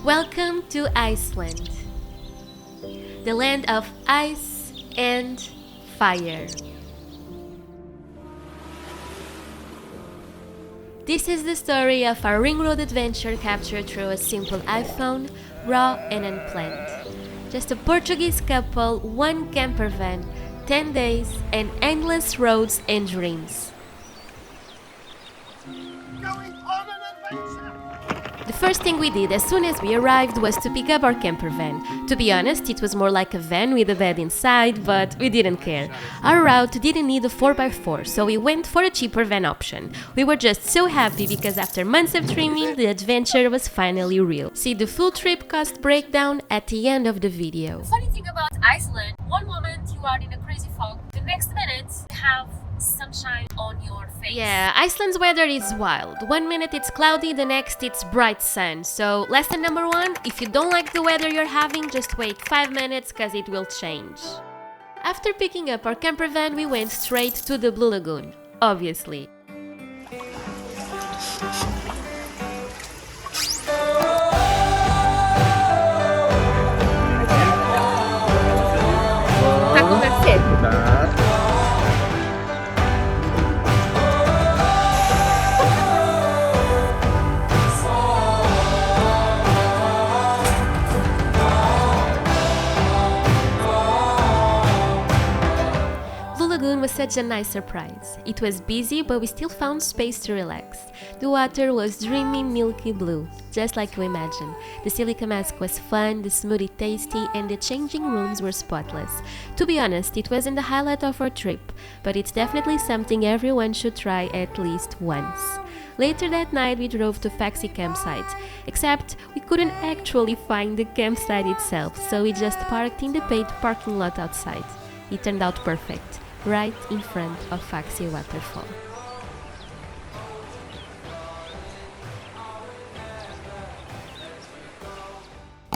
Welcome to Iceland, the land of ice and fire. This is the story of a ring road adventure captured through a simple iPhone, raw and unplanned. Just a Portuguese couple, one camper van, 10 days, and endless roads and dreams. The first thing we did as soon as we arrived was to pick up our camper van. To be honest, it was more like a van with a bed inside, but we didn't care. Our route didn't need a 4x4, so we went for a cheaper van option. We were just so happy because after months of dreaming, the adventure was finally real. See the full trip cost breakdown at the end of the video. The funny thing about Iceland, one moment you are in a crazy fog, the next minute you have sunshine on your face. Yeah, Iceland's weather is wild. One minute it's cloudy, the next it's bright sun. So lesson number 1, if you don't like the weather you're having, just wait 5 minutes cause it will change. After picking up our camper van, we went straight to the Blue Lagoon, obviously. Was such a nice surprise. It was busy, but we still found space to relax. The water was dreamy milky blue, just like you imagine. The silica mask was fun, the smoothie tasty, and the changing rooms were spotless. To be honest, it wasn't the highlight of our trip, but it's definitely something everyone should try at least once. Later that night we drove to Faxi campsite, except we couldn't actually find the campsite itself, so we just parked in the paid parking lot outside. It turned out perfect, right in front of Faxi waterfall.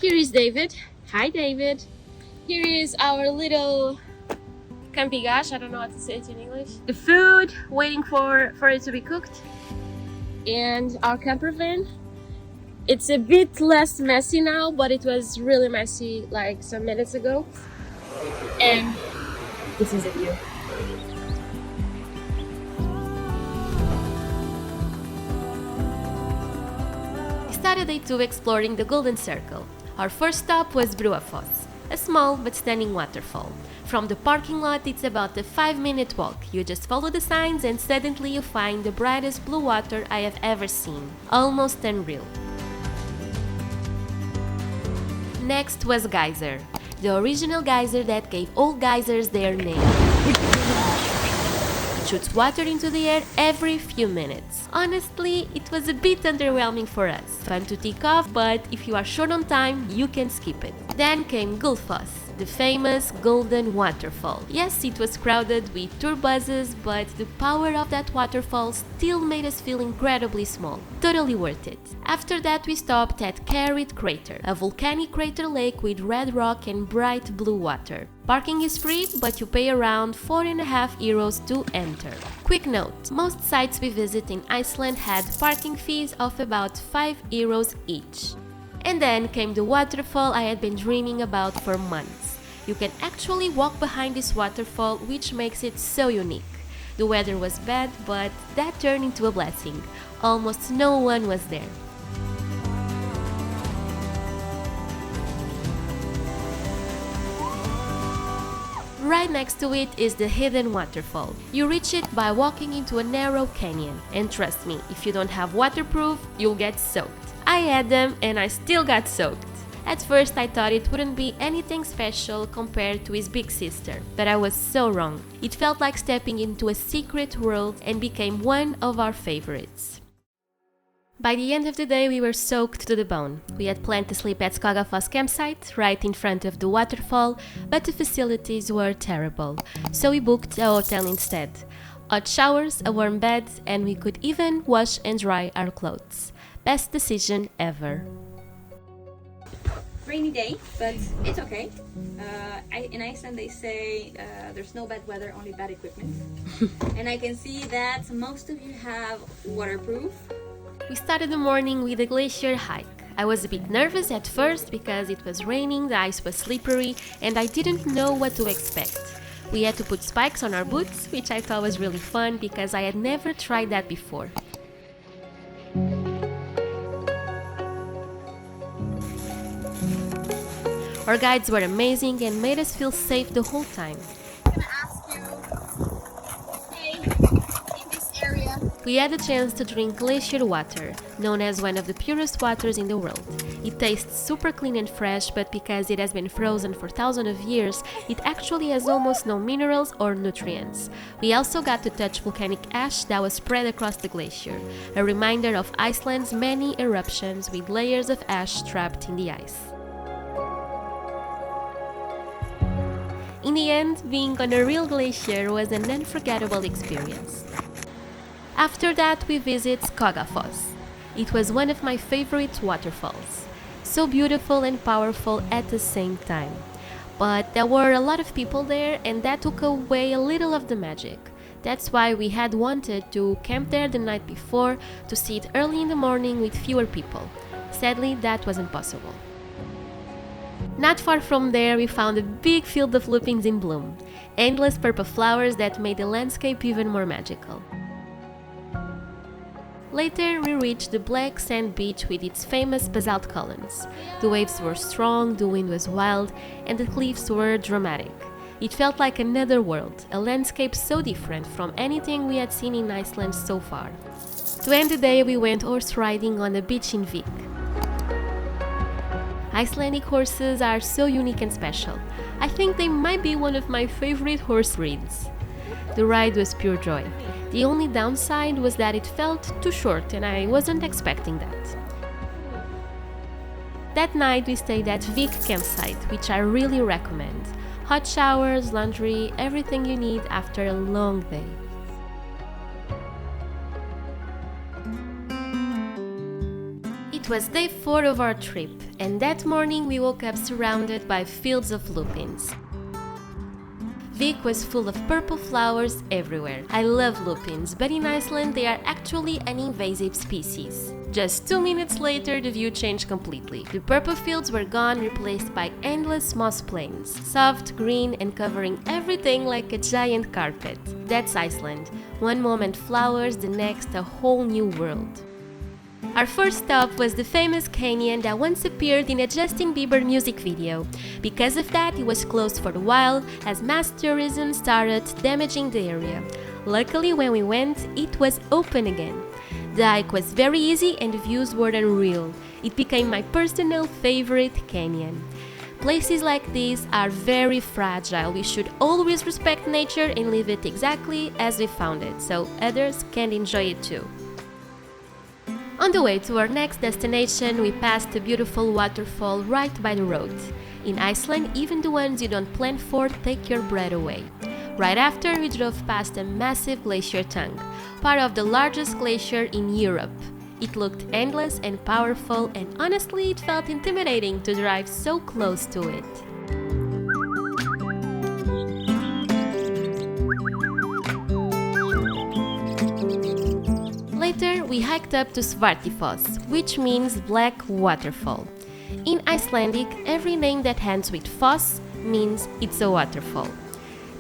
Here is David. Hi David. Here is our little campigash, I don't know how to say it in English. The food, waiting for it to be cooked. And our camper van. It's a bit less messy now, but it was really messy like some minutes ago. And this is the view. Started day 2 exploring the Golden Circle. Our first stop was Breathahorn, a small but stunning waterfall. From the parking lot it's about a 5-minute walk. You just follow the signs and suddenly you find the brightest blue water I have ever seen. Almost unreal. Next was Geyser, the original geyser that gave all geysers their name. Shoots water into the air every few minutes. Honestly, it was a bit underwhelming for us. Fun to tick off, but if you are short on time, you can skip it. Then came Gullfoss, the famous golden waterfall. Yes, it was crowded with tour buses, but the power of that waterfall still made us feel incredibly small. Totally worth it. After that we stopped at Carrot Crater, a volcanic crater lake with red rock and bright blue water. Parking is free, but you pay around €4.50 to enter. Quick note, most sites we visit in Iceland had parking fees of about €5 each. And then came the waterfall I had been dreaming about for months. You can actually walk behind this waterfall, which makes it so unique. The weather was bad, but that turned into a blessing. Almost no one was there. Right next to it is the hidden waterfall. You reach it by walking into a narrow canyon, and trust me, if you don't have waterproof, you'll get soaked. I had them and I still got soaked. At first I thought it wouldn't be anything special compared to his big sister, but I was so wrong. It felt like stepping into a secret world and became one of our favorites. By the end of the day we were soaked to the bone. We had planned to sleep at Skogafoss campsite, right in front of the waterfall, but the facilities were terrible, so we booked a hotel instead. Hot showers, a warm bed, and we could even wash and dry our clothes. Best decision ever. Rainy day, but it's okay. In Iceland they say there's no bad weather, only bad equipment. And I can see that most of you have waterproof. We started the morning with a glacier hike, I was a bit nervous at first because it was raining, the ice was slippery, and I didn't know what to expect. We had to put spikes on our boots, which I thought was really fun because I had never tried that before. Our guides were amazing and made us feel safe the whole time. We had the chance to drink glacier water, known as one of the purest waters in the world. It tastes super clean and fresh, but because it has been frozen for thousands of years, it actually has almost no minerals or nutrients. We also got to touch volcanic ash that was spread across the glacier, a reminder of Iceland's many eruptions with layers of ash trapped in the ice. In the end, being on a real glacier was an unforgettable experience. After that, we visited Skogafoss. It was one of my favorite waterfalls. So beautiful and powerful at the same time. But there were a lot of people there, and that took away a little of the magic. That's why we had wanted to camp there the night before to see it early in the morning with fewer people. Sadly, that wasn't possible. Not far from there, we found a big field of lupins in bloom, endless purple flowers that made the landscape even more magical. Later, we reached the black sand beach with its famous basalt columns. The waves were strong, the wind was wild, and the cliffs were dramatic. It felt like another world, a landscape so different from anything we had seen in Iceland so far. To end the day, we went horse riding on the beach in Vik. Icelandic horses are so unique and special. I think they might be one of my favorite horse breeds. The ride was pure joy. The only downside was that it felt too short and I wasn't expecting that. That night we stayed at Vik campsite, which I really recommend. Hot showers, laundry, everything you need after a long day. It was day 4 of our trip, and that morning we woke up surrounded by fields of lupins. Vik was full of purple flowers everywhere. I love lupins, but in Iceland they are actually an invasive species. Just 2 minutes later, the view changed completely. The purple fields were gone, replaced by endless moss plains, soft, green, and covering everything like a giant carpet. That's Iceland. One moment flowers, the next a whole new world. Our first stop was the famous canyon that once appeared in a Justin Bieber music video. Because of that, it was closed for a while as mass tourism started damaging the area. Luckily, when we went, it was open again. The hike was very easy and the views were unreal. It became my personal favorite canyon. Places like these are very fragile. We should always respect nature and leave it exactly as we found it, so others can enjoy it too. On the way to our next destination, we passed a beautiful waterfall right by the road. In Iceland, even the ones you don't plan for take your breath away. Right after, we drove past a massive glacier tongue, part of the largest glacier in Europe. It looked endless and powerful, and honestly, it felt intimidating to drive so close to it. Later, we hiked up to Svartifoss, which means black waterfall. In Icelandic, every name that ends with foss means it's a waterfall.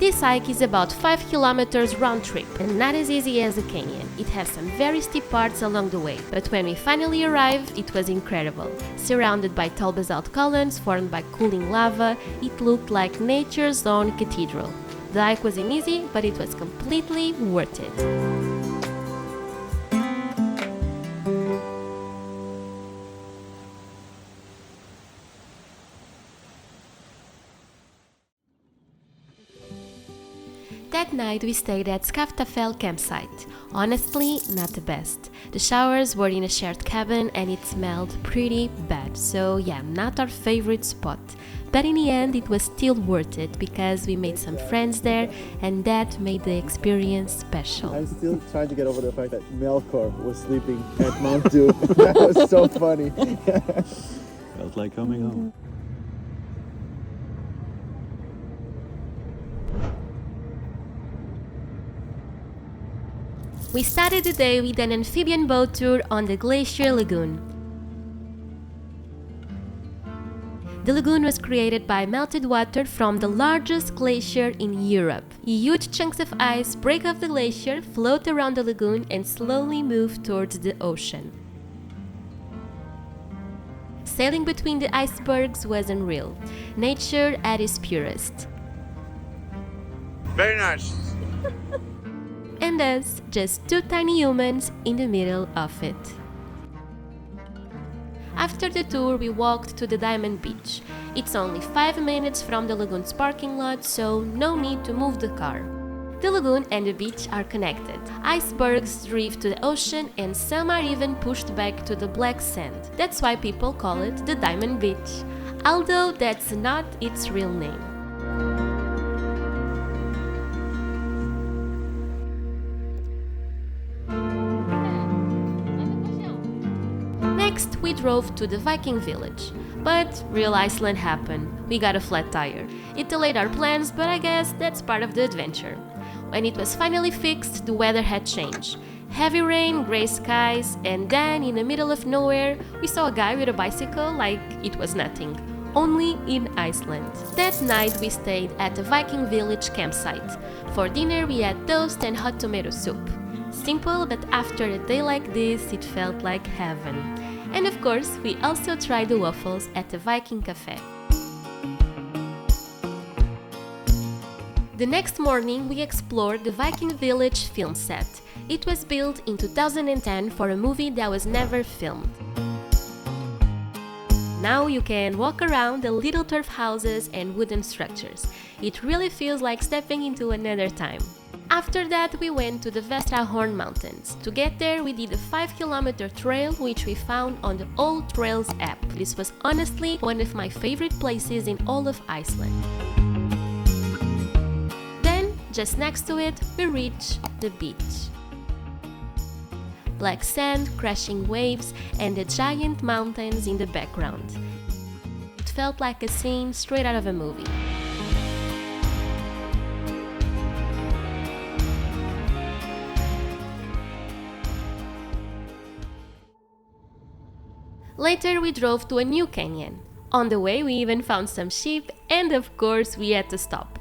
This hike is about 5 kilometers round trip and not as easy as a canyon. It has some very steep parts along the way, but when we finally arrived, it was incredible. Surrounded by tall basalt columns formed by cooling lava, it looked like nature's own cathedral. The hike wasn't easy, but it was completely worth it. That night we stayed at Kirkjufell campsite. Honestly, not the best. The showers were in a shared cabin and it smelled pretty bad, so yeah, not our favorite spot. But in the end it was still worth it because we made some friends there and that made the experience special. I'm still trying to get over the fact that Melkor was sleeping at Mount Doom. That was so funny. Felt like coming home. We started the day with an amphibian boat tour on the Glacier Lagoon. The lagoon was created by melted water from the largest glacier in Europe. Huge chunks of ice break off the glacier, float around the lagoon, and slowly move towards the ocean. Sailing between the icebergs was unreal. Nature at its purest. Very nice. And us, just two tiny humans in the middle of it. After the tour, we walked to the Diamond Beach. It's only 5 minutes from the lagoon's parking lot, so no need to move the car. The lagoon and the beach are connected. Icebergs drift to the ocean and some are even pushed back to the black sand. That's why people call it the Diamond Beach, although that's not its real name. Next, we drove to the Viking village. But real Iceland happened. We got a flat tire. It delayed our plans, but I guess that's part of the adventure. When it was finally fixed, the weather had changed. Heavy rain, grey skies, and then in the middle of nowhere, we saw a guy with a bicycle like it was nothing. Only in Iceland. That night we stayed at the Viking village campsite. For dinner we had toast and hot tomato soup. Simple, but after a day like this, it felt like heaven. And of course, we also tried the waffles at the Viking cafe. The next morning, we explored the Viking Village film set. It was built in 2010 for a movie that was never filmed. Now you can walk around the little turf houses and wooden structures. It really feels like stepping into another time. After that, we went to the Vestrahorn mountains. To get there, we did a 5-kilometer trail which we found on the All Trails app. This was honestly one of my favorite places in all of Iceland. Just next to it, we reach the beach. Black sand, crashing waves, and the giant mountains in the background. It felt like a scene straight out of a movie. Later, we drove to a new canyon. On the way, we even found some sheep, and of course, we had to stop.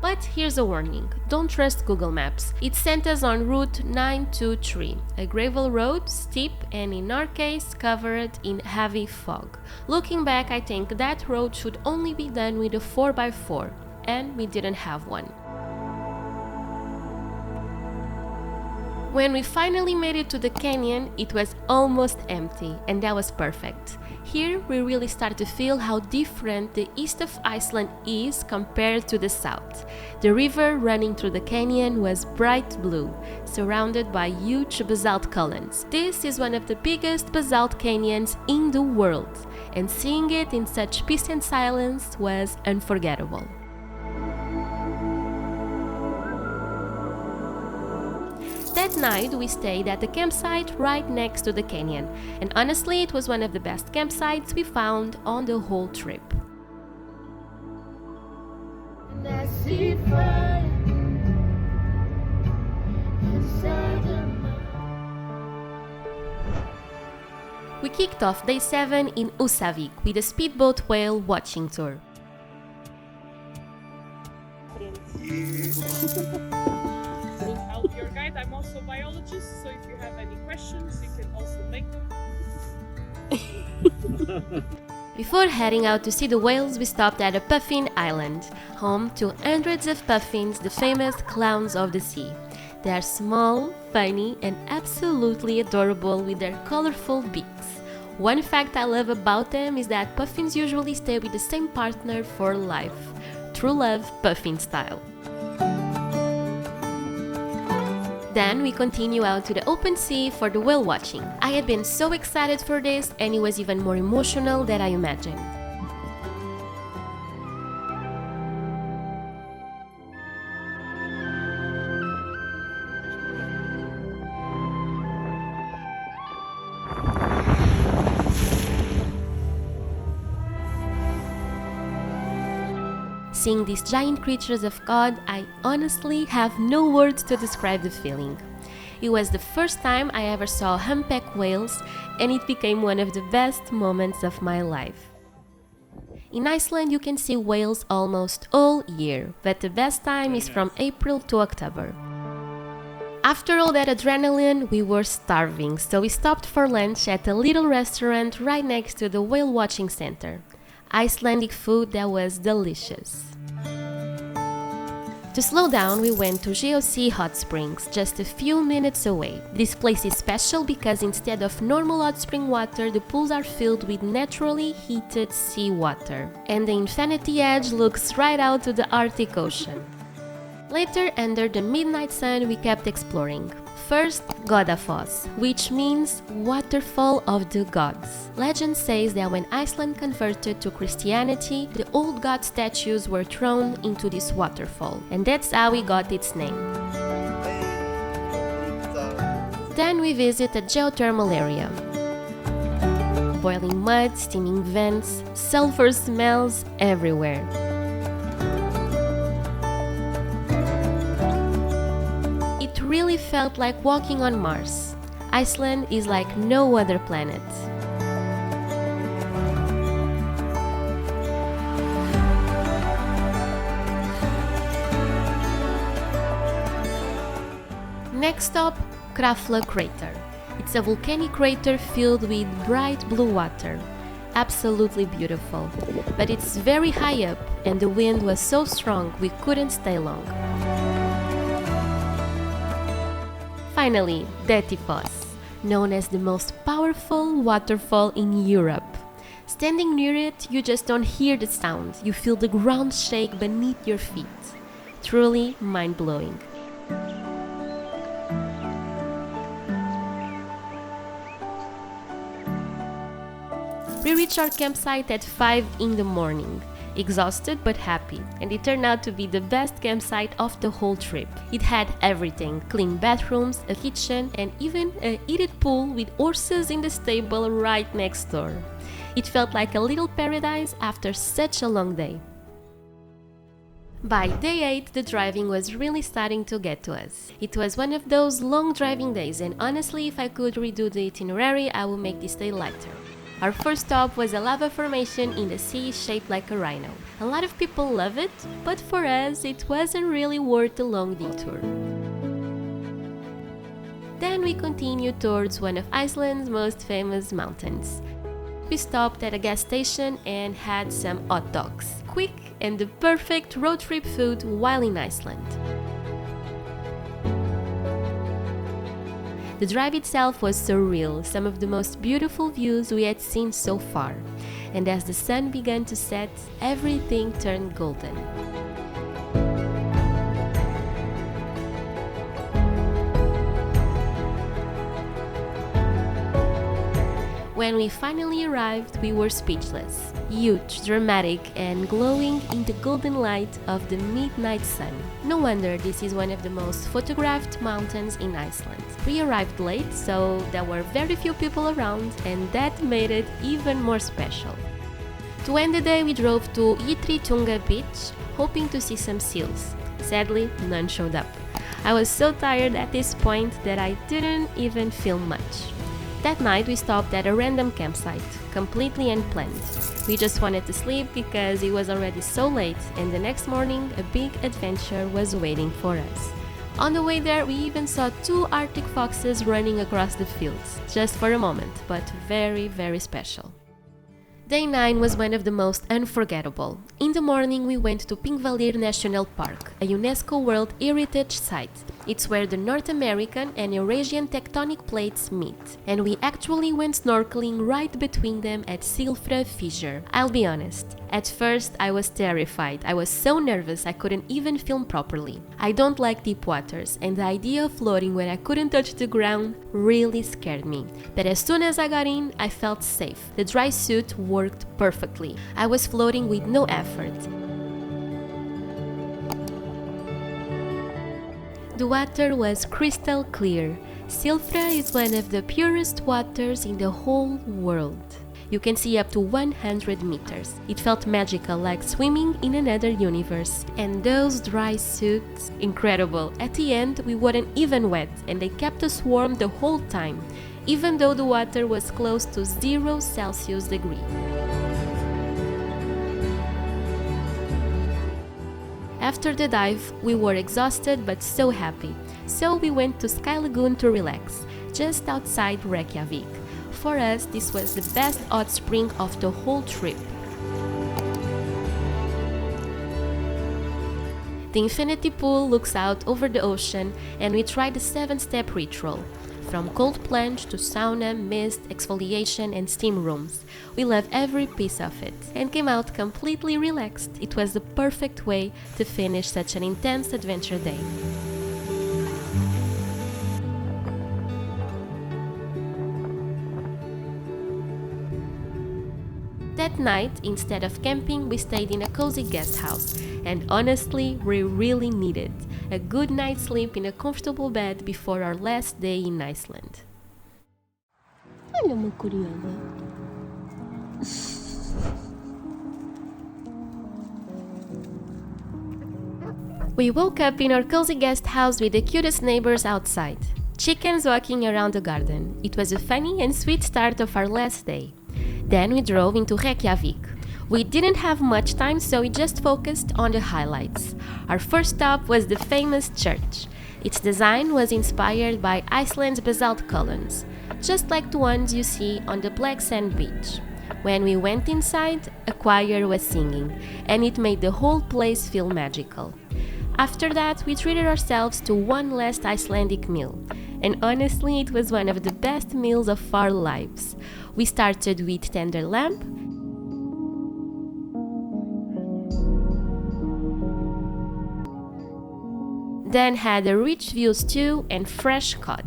But here's a warning, don't trust Google Maps. It sent us on Route 923, a gravel road, steep and in our case covered in heavy fog. Looking back, I think that road should only be done with a 4x4, and we didn't have one. When we finally made it to the canyon, it was almost empty, and that was perfect. Here we really start to feel how different the east of Iceland is compared to the south. The river running through the canyon was bright blue, surrounded by huge basalt columns. This is one of the biggest basalt canyons in the world, and seeing it in such peace and silence was unforgettable. That night we stayed at the campsite right next to the canyon, and honestly it was one of the best campsites we found on the whole trip. We kicked off day 7 in Húsavík with a speedboat whale watching tour. Your guide. I'm also a biologist, so if you have any questions, you can also make them. Before heading out to see the whales, we stopped at a puffin island, home to hundreds of puffins, the famous clowns of the sea. They are small, funny, and absolutely adorable with their colorful beaks. One fact I love about them is that puffins usually stay with the same partner for life. True love, puffin style. Then we continue out to the open sea for the whale watching. I had been so excited for this, and it was even more emotional than I imagined. Seeing these giant creatures of God, I honestly have no words to describe the feeling. It was the first time I ever saw humpback whales, and it became one of the best moments of my life. In Iceland you can see whales almost all year, but the best time is from April to October. After all that adrenaline, we were starving, so we stopped for lunch at a little restaurant right next to the whale watching center. Icelandic food that was delicious. To slow down, we went to Geosea hot springs, just a few minutes away. This place is special because instead of normal hot spring water, the pools are filled with naturally heated seawater, and the infinity edge looks right out to the Arctic Ocean. Later, under the midnight sun, we kept exploring. First, Godafoss, which means waterfall of the gods. Legend says that when Iceland converted to Christianity, the old god statues were thrown into this waterfall, and that's how it got its name. Then we visit a geothermal area. Boiling mud, steaming vents, sulfur smells everywhere. It really felt like walking on Mars. Iceland is like no other planet. Next stop, Kirkjufell crater. It's a volcanic crater filled with bright blue water. Absolutely beautiful. But it's very high up and the wind was so strong we couldn't stay long. Finally, Dettifoss, known as the most powerful waterfall in Europe. Standing near it, you just don't hear the sound, you feel the ground shake beneath your feet. Truly mind-blowing. We reached our campsite at 5 in the morning. Exhausted but happy, and it turned out to be the best campsite of the whole trip. It had everything: clean bathrooms, a kitchen, and even a heated pool with horses in the stable right next door. It felt like a little paradise after such a long day. By day 8, the driving was really starting to get to us. It was one of those long driving days, and honestly, if I could redo the itinerary, I would make this day lighter. Our first stop was a lava formation in the sea shaped like a rhino. A lot of people love it, but for us it wasn't really worth the long detour. Then we continued towards one of Iceland's most famous mountains. We stopped at a gas station and had some hot dogs. Quick and the perfect road trip food while in Iceland. The drive itself was surreal, some of the most beautiful views we had seen so far. And as the sun began to set, everything turned golden. When we finally arrived, we were speechless. Huge, dramatic, and glowing in the golden light of the midnight sun. No wonder this is one of the most photographed mountains in Iceland. We arrived late, so there were very few people around, and that made it even more special. To end the day, we drove to Tunga beach, hoping to see some seals. Sadly, none showed up. I was so tired at this point that I didn't even film much. That night we stopped at a random campsite, completely unplanned. We just wanted to sleep because it was already so late, and the next morning a big adventure was waiting for us. On the way there we even saw 2 Arctic foxes running across the fields, just for a moment, but very, very special. Day 9 was one of the most unforgettable. In the morning we went to Thingvellir National Park, a UNESCO World Heritage Site. It's where the North American and Eurasian tectonic plates meet, and we actually went snorkeling right between them at Silfra Fissure. I'll be honest, at first I was terrified. I was so nervous I couldn't even film properly. I don't like deep waters, and the idea of floating where I couldn't touch the ground really scared me. But as soon as I got in, I felt safe. The dry suit worked perfectly. I was floating with no effort. The water was crystal clear. Silfra is one of the purest waters in the whole world. You can see up to 100 meters. It felt magical, like swimming in another universe. And those dry suits, incredible. At the end, we weren't even wet, and they kept us warm the whole time, even though the water was close to 0 Celsius degree. After the dive, we were exhausted but so happy, so we went to Sky Lagoon to relax, just outside Reykjavik. For us, this was the best hot spring of the whole trip. The infinity pool looks out over the ocean, and we tried the 7-step ritual. From cold plunge to sauna, mist, exfoliation and steam rooms. We loved every piece of it and came out completely relaxed. It was the perfect way to finish such an intense adventure day. That night, instead of camping, we stayed in a cozy guest house, and honestly, we really needed a good night's sleep in a comfortable bed before our last day in Iceland. Olha uma curiosa. We woke up in our cozy guest house with the cutest neighbors outside. Chickens walking around the garden. It was a funny and sweet start of our last day. Then we drove into Reykjavik. We didn't have much time, so we just focused on the highlights. Our first stop was the famous church. Its design was inspired by Iceland's basalt columns, just like the ones you see on the black sand beach. When we went inside, a choir was singing, and it made the whole place feel magical. After that, we treated ourselves to one last Icelandic meal, and honestly, it was one of the best meals of our lives. We started with tender lamb, then had a rich veal stew and fresh cod.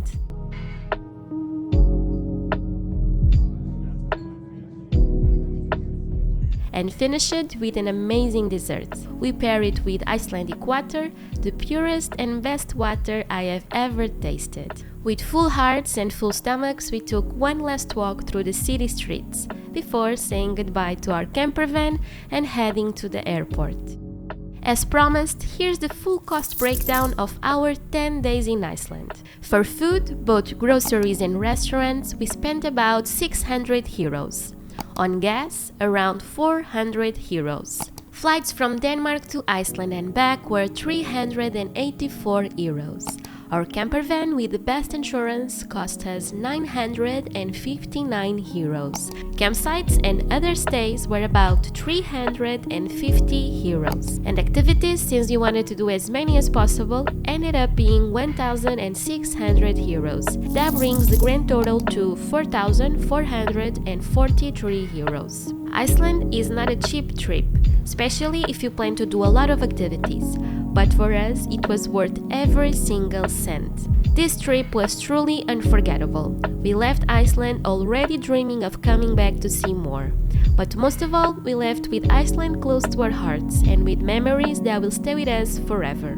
And finished with an amazing dessert. We paired it with Icelandic water, the purest and best water I have ever tasted. With full hearts and full stomachs, we took one last walk through the city streets, before saying goodbye to our camper van and heading to the airport. As promised, here's the full cost breakdown of our 10 days in Iceland. For food, both groceries and restaurants, we spent about 600 euros. On gas, around 400 euros. Flights from Denmark to Iceland and back were 384 euros. Our camper van with the best insurance cost us 959 euros. Campsites and other stays were about 350 euros. And activities, since we wanted to do as many as possible, ended up being 1,600 euros. That brings the grand total to 4,443 euros. Iceland is not a cheap trip, especially if you plan to do a lot of activities. But for us, it was worth every single cent. This trip was truly unforgettable. We left Iceland already dreaming of coming back to see more. But most of all, we left with Iceland close to our hearts and with memories that will stay with us forever.